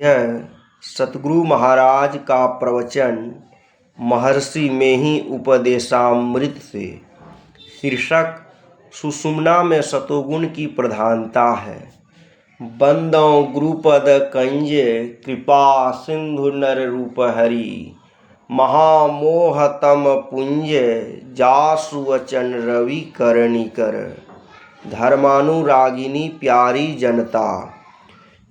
यह सतगुरु महाराज का प्रवचन महर्षि में ही उपदेशामृत से। शीर्षक सुषुम्ना में सतोगुण की प्रधानता है। बंदों गुरुपद कंज कृपा सिंधु नर रूप हरि, महामोहतम पुंज जासु वचन रवि करणी कर। धर्मानुरागिनी प्यारी जनता,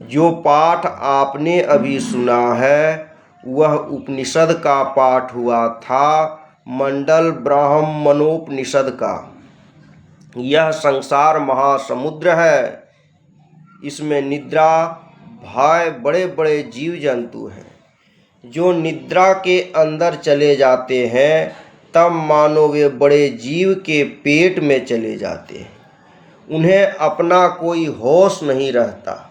जो पाठ आपने अभी सुना है वह उपनिषद का पाठ हुआ था, मंडल ब्राह्मणोपनिषद का। यह संसार महासमुद्र है। इसमें निद्रा भय बड़े बड़े जीव जंतु हैं। जो निद्रा के अंदर चले जाते हैं तब मानो वे बड़े जीव के पेट में चले जाते हैं। उन्हें अपना कोई होश नहीं रहता।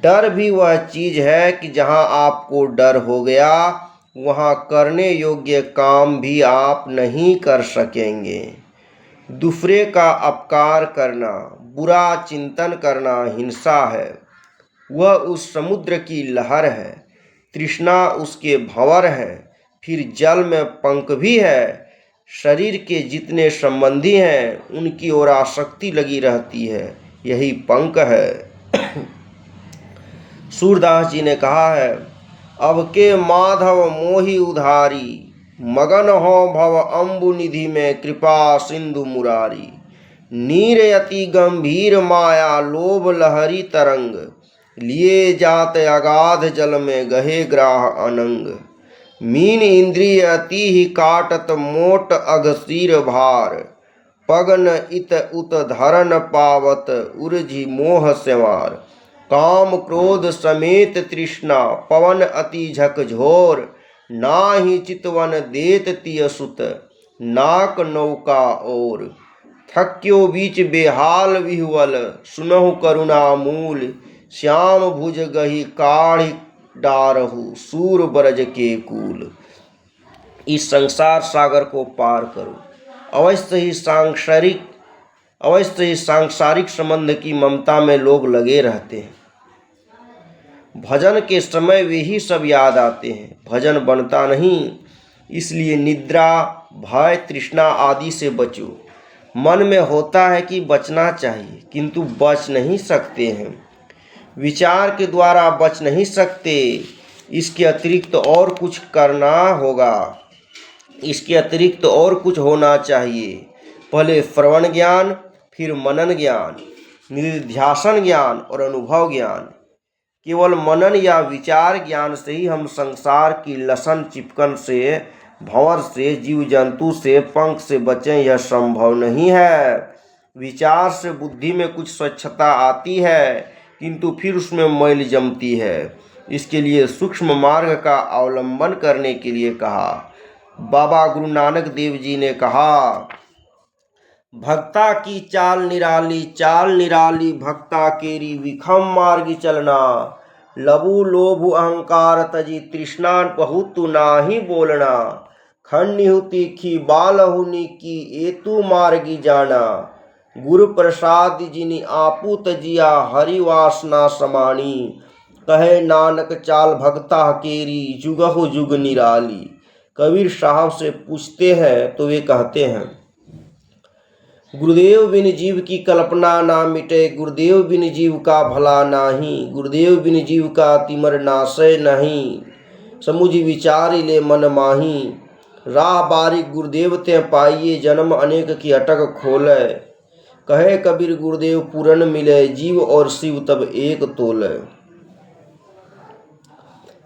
डर भी वह चीज़ है कि जहाँ आपको डर हो गया वहाँ करने योग्य काम भी आप नहीं कर सकेंगे। दूसरे का अपकार करना, बुरा चिंतन करना हिंसा है। वह उस समुद्र की लहर है, तृष्णा उसके भंवर है। फिर जल में पंख भी है। शरीर के जितने संबंधी हैं उनकी ओर आसक्ति लगी रहती है, यही पंख है। सूरदास जी ने कहा है, अब के माधव मोहि उधारी, मगन हो भव अम्बु निधि में कृपा सिंधु मुरारी। नीर अति गंभीर माया लोभ लहरी तरंग, लिए जात अगाध जल में गहे ग्राह अनंग। मीन इंद्रिय अति ही काटत मोट अघसीर भार, पगन इत उत धरन पावत उर्जी मोह सेवार। काम क्रोध समेत तृष्णा पवन अति झकझोर, नाहि चितवन देत तिय सुत नाक नौका ओर। थक्यो बीच बेहाल विहुवल सुनहु करुणा मूल, श्याम भुज गही काढ़ी डारहु सूर ब्रज के कूल। इस संसार सागर को पार करो। अवश्य ही सांसारिक संबंध की ममता में लोग लगे रहते हैं। भजन के समय वे ही सब याद आते हैं, भजन बनता नहीं। इसलिए निद्रा भय तृष्णा आदि से बचो। मन में होता है कि बचना चाहिए किंतु बच नहीं सकते हैं। विचार के द्वारा बच नहीं सकते। इसके अतिरिक्त और कुछ करना होगा। इसके अतिरिक्त और कुछ होना चाहिए। पहले श्रवण ज्ञान, फिर मनन ज्ञान, निधिध्यासन ज्ञान और अनुभव ज्ञान। केवल मनन या विचार ज्ञान से ही हम संसार की लसन चिपकन से, भंवर से, जीव जंतु से, पंख से बचें, यह संभव नहीं है। विचार से बुद्धि में कुछ स्वच्छता आती है किंतु फिर उसमें मैल जमती है। इसके लिए सूक्ष्म मार्ग का अवलंबन करने के लिए कहा। बाबा गुरु नानक देव जी ने कहा, भक्ता की चाल निराली भक्ता केरी विखम मार्गी चलना। लबु लोभ अहंकार तजी तृष्णा बहुत नाही बोलना। खंडिहु तीखी बालहु नीकी एतु मार्गी जाना। गुरु प्रसाद जिनि आपू तजिया हरि वासना समानी। कहे नानक चाल भक्ता केरी जुगहु जुग निराली। कबीर साहब से पूछते हैं तो वे कहते हैं, गुरुदेव बिन जीव की कल्पना ना मिटे, गुरुदेव बिन जीव का भला नाही। गुरुदेव बिन जीव का तिमर नाशय नहीं, समुझ विचार ले मन माही। राह बारिक गुरुदेव ते पाइये, जन्म अनेक की अटक खोले। कहे कबीर गुरुदेव पूरन मिले, जीव और शिव तब एक तोले।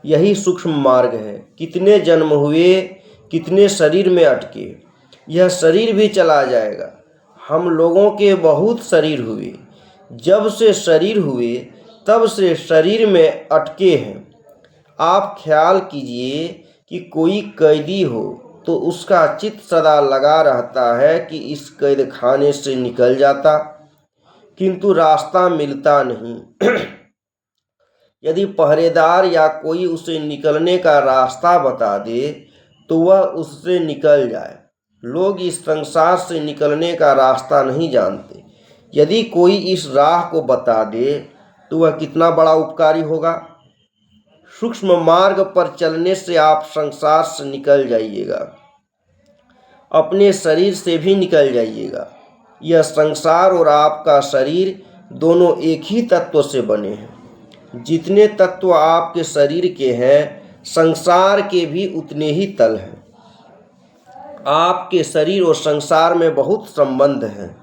यही सूक्ष्म मार्ग है। कितने जन्म हुए, कितने शरीर में अटके, यह शरीर भी चला जाएगा। हम लोगों के बहुत शरीर हुए। जब से शरीर हुए तब से शरीर में अटके हैं। आप ख्याल कीजिए कि कोई कैदी हो तो उसका चित्त सदा लगा रहता है कि इस कैद खाने से निकल जाता, किंतु रास्ता मिलता नहीं। यदि पहरेदार या कोई उसे निकलने का रास्ता बता दे तो वह उससे निकल जाए। लोग इस संसार से निकलने का रास्ता नहीं जानते। यदि कोई इस राह को बता दे तो वह कितना बड़ा उपकारी होगा। सूक्ष्म मार्ग पर चलने से आप संसार से निकल जाइएगा, अपने शरीर से भी निकल जाइएगा। यह संसार और आपका शरीर दोनों एक ही तत्व से बने हैं। जितने तत्व आपके शरीर के हैं, संसार के भी उतने ही तल हैं। आपके शरीर और संसार में बहुत संबंध है।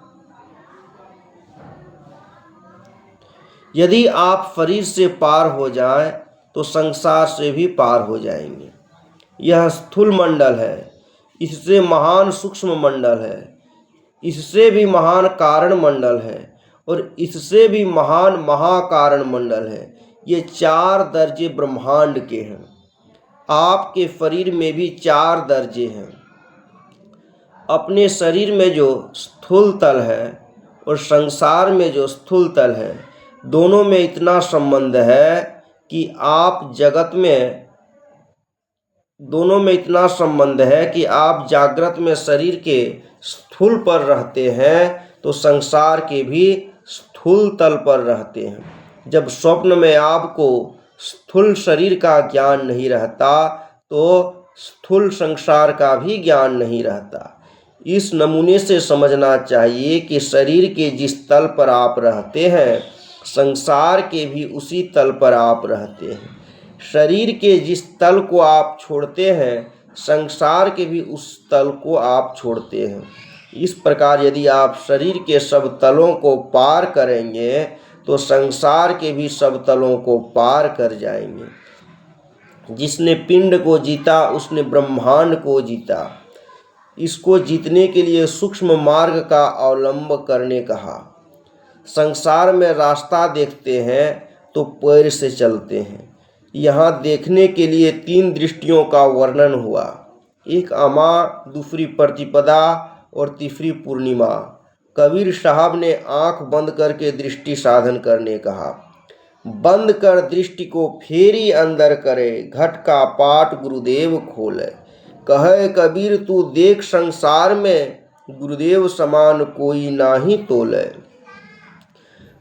यदि आप शरीर से पार हो जाएं तो संसार से भी पार हो जाएंगे। यह स्थूल मंडल है, इससे महान सूक्ष्म मंडल है, इससे भी महान कारण मंडल है और इससे भी महान महाकारण मंडल है। ये 4 दर्जे ब्रह्मांड के हैं। आपके शरीर में भी 4 दर्जे हैं। अपने शरीर में जो स्थूल तल है और संसार में जो स्थूल तल है, दोनों में इतना संबंध है कि आप जगत में दोनों में इतना संबंध है कि आप जागृत में शरीर के स्थूल पर रहते हैं तो संसार के भी स्थूल तल पर रहते हैं। जब स्वप्न में आपको स्थूल शरीर का ज्ञान नहीं रहता तो स्थूल संसार का भी ज्ञान नहीं रहता। इस नमूने से समझना चाहिए कि शरीर के जिस तल पर आप रहते हैं, संसार के भी उसी तल पर आप रहते हैं। शरीर के जिस तल को आप छोड़ते हैं, संसार के भी उस तल को आप छोड़ते हैं। इस प्रकार यदि आप शरीर के सब तलों को पार करेंगे तो संसार के भी सब तलों को पार कर जाएंगे। जिसने पिंड को जीता उसने ब्रह्मांड को जीता। इसको जीतने के लिए सूक्ष्म मार्ग का अवलंब करने कहा। संसार में रास्ता देखते हैं तो पैर से चलते हैं। यहाँ देखने के लिए 3 दृष्टियों का वर्णन हुआ, एक अमा, दूसरी प्रतिपदा और तीसरी पूर्णिमा। कबीर साहब ने आंख बंद करके दृष्टि साधन करने कहा। बंद कर दृष्टि को फेरी अंदर करे, घट का पाट गुरुदेव खोले। कहे कबीर तू देख संसार में, गुरुदेव समान कोई नाही तोले।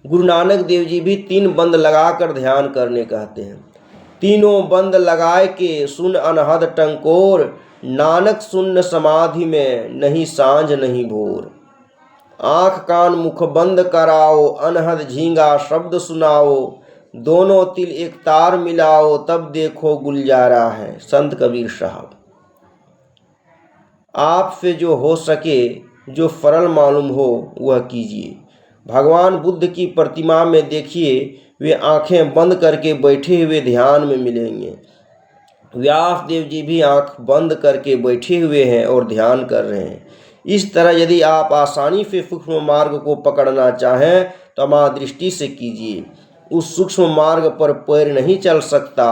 गुरु नानक देव जी भी 3 बंद लगाकर ध्यान करने कहते हैं। तीनों बंद लगाए के सुन अनहद टंकोर, नानक सुन्न समाधि में नहीं सांझ नहीं भोर। आँख कान मुख बंद कराओ, अनहद झींगा शब्द सुनाओ, दोनों तिल एक तार मिलाओ, तब देखो गुलजारा है। संत कबीर साहब। आपसे जो हो सके, जो सरल मालूम हो वह कीजिए। भगवान बुद्ध की प्रतिमा में देखिए, वे आंखें बंद करके बैठे हुए ध्यान में मिलेंगे। व्यास देव जी भी आंख बंद करके बैठे हुए हैं और ध्यान कर रहे हैं। इस तरह यदि आप आसानी से सूक्ष्म मार्ग को पकड़ना चाहें तो महादृष्टि से कीजिए। उस सूक्ष्म मार्ग पर पैर नहीं चल सकता।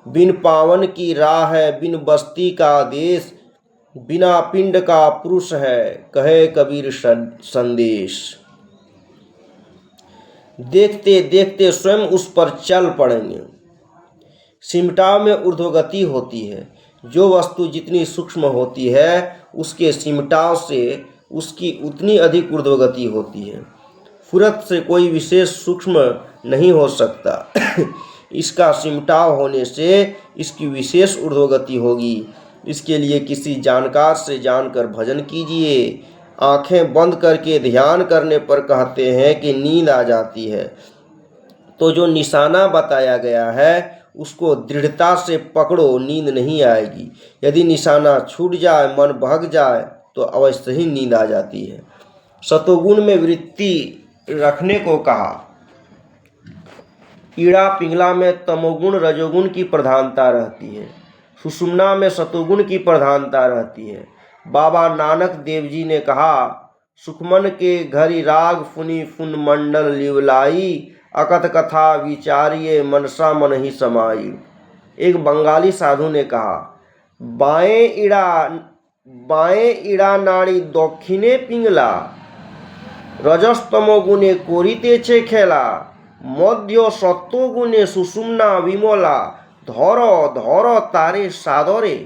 बिन पावन की राह है, बिन बस्ती का देश, बिना पिंड का पुरुष है, कहे कबीर संदेश। देखते देखते स्वयं उस पर चल पड़ेंगे। सिमटाव में ऊर्ध्वगति होती है। जो वस्तु जितनी सूक्ष्म होती है उसके सिमटाव से उसकी उतनी अधिक ऊर्ध्वगति होती है। फुरत से कोई विशेष सूक्ष्म नहीं हो सकता। इसका सिमटाव होने से इसकी विशेष ऊर्ध्वगति होगी। इसके लिए किसी जानकार से जानकर भजन कीजिए। आंखें बंद करके ध्यान करने पर कहते हैं कि नींद आ जाती है, तो जो निशाना बताया गया है उसको दृढ़ता से पकड़ो, नींद नहीं आएगी। यदि निशाना छूट जाए, मन भाग जाए तो अवश्य ही नींद आ जाती है। सतोगुण में वृत्ति रखने को कहा। ईड़ा पिंगला में तमोगुण रजोगुण की प्रधानता रहती है, सुषुम्ना में सतोगुण की प्रधानता रहती है। बाबा नानक देव जी ने कहा, सुखमन के घरि राग फुनि फुन मंडल लिवलाई, अकथ कथा विचारिये मनसा मन ही समाई। एक बंगाली साधु ने कहा, बाएं इड़ा नाड़ी दक्षिणे पिंगला, रजस्तमो गुणे करितेছে খেলা, मध्य सत्व गुणे सुषुम्ना विमला, धर धर तारे सादरे।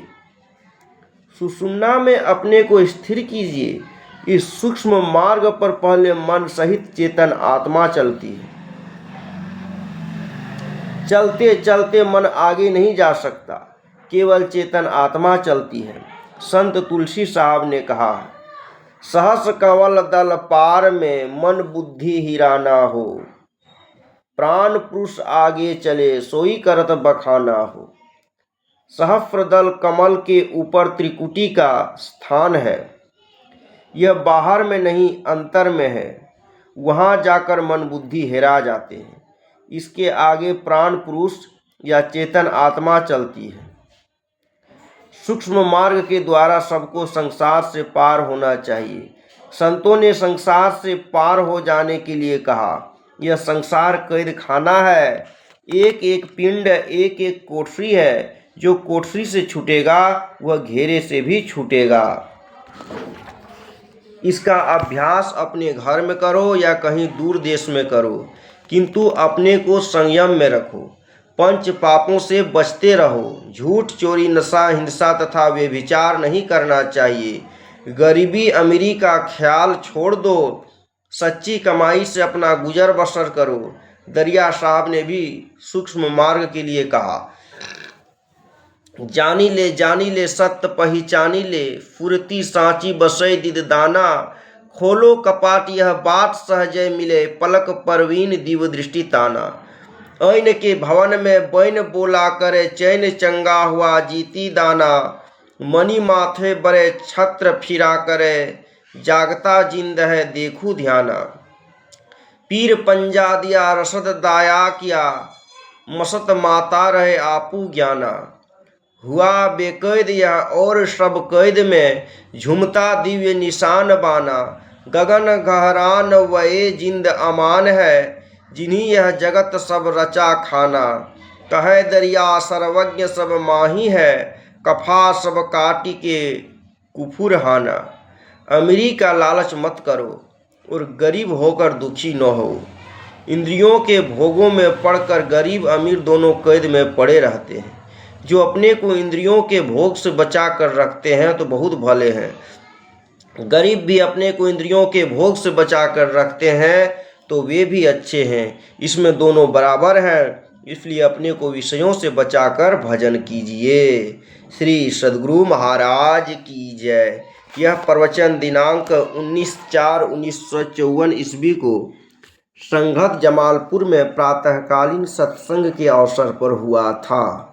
सुषुम्ना में अपने को स्थिर कीजिए। इस सूक्ष्म मार्ग पर पहले मन सहित चेतन आत्मा चलती है। चलते चलते मन आगे नहीं जा सकता, केवल चेतन आत्मा चलती है। संत तुलसी साहब ने कहा, सहस कंवल दल पार में मन बुद्धि हीरा ना हो, प्राण पुरुष आगे चले सोई करत बखाना हो। सहस्र दल कमल के ऊपर त्रिकुटी का स्थान है। यह बाहर में नहीं अंतर में है, वहाँ जाकर मन बुद्धि हेरा जाते हैं। इसके आगे प्राण पुरुष या चेतन आत्मा चलती है। सूक्ष्म मार्ग के द्वारा सबको संसार से पार होना चाहिए। संतों ने संसार से पार हो जाने के लिए कहा, यह संसार कैद खाना है, एक एक पिंड एक एक कोठरी है, जो कोठरी से छूटेगा वह घेरे से भी छूटेगा। इसका अभ्यास अपने घर में करो या कहीं दूर देश में करो, किंतु अपने को संयम में रखो। पंच पापों से बचते रहो। झूठ, चोरी, नशा, हिंसा तथा व्यभिचार नहीं करना चाहिए। गरीबी अमीरी का ख्याल छोड़ दो। सच्ची कमाई से अपना गुजर बसर करो। दरिया साहब ने भी सूक्ष्म मार्ग के लिए कहा, जानी ले सत्य पहिचानी ले, फुरती सांची बसई दिद दाना, खोलो कपाट यह बात सहजय मिले, पलक परवीन दिव दृष्टि ताना। ऐन के भवन में बैन बोला करे, चैन चंगा हुआ जीती दाना, मणि माथे बड़े छत्र फिरा करे, जागता जिंद है देखू ध्याना। पीर पंजा दिया रसद दाया किया, मसत माता रहे आपू ज्ञाना। हुआ बेकैद यह और सब कैद में, झुमता दिव्य निशान बाना। गगन गहरान वये जिंद अमान है, जिन्हीं यह जगत सब रचा खाना। कहे दरिया सर्वज्ञ सब माही है, कफा सब काटी के कुफुर हाना। अमीरी का लालच मत करो और गरीब होकर दुखी न हो। इंद्रियों के भोगों में पड़कर गरीब अमीर दोनों कैद में पड़े रहते हैं। जो अपने को इंद्रियों के भोग से बचा कर रखते हैं तो बहुत भले हैं। गरीब भी अपने को इंद्रियों के भोग से बचा कर रखते हैं तो वे भी अच्छे हैं। इसमें दोनों बराबर हैं, इसलिए अपने को विषयों से बचाकर भजन कीजिए। श्री सद्गुरु महाराज की जय। यह प्रवचन दिनांक 19/4/1954 ईस्वी को संघत जमालपुर में प्रातःकालीन सत्संग के अवसर पर हुआ था।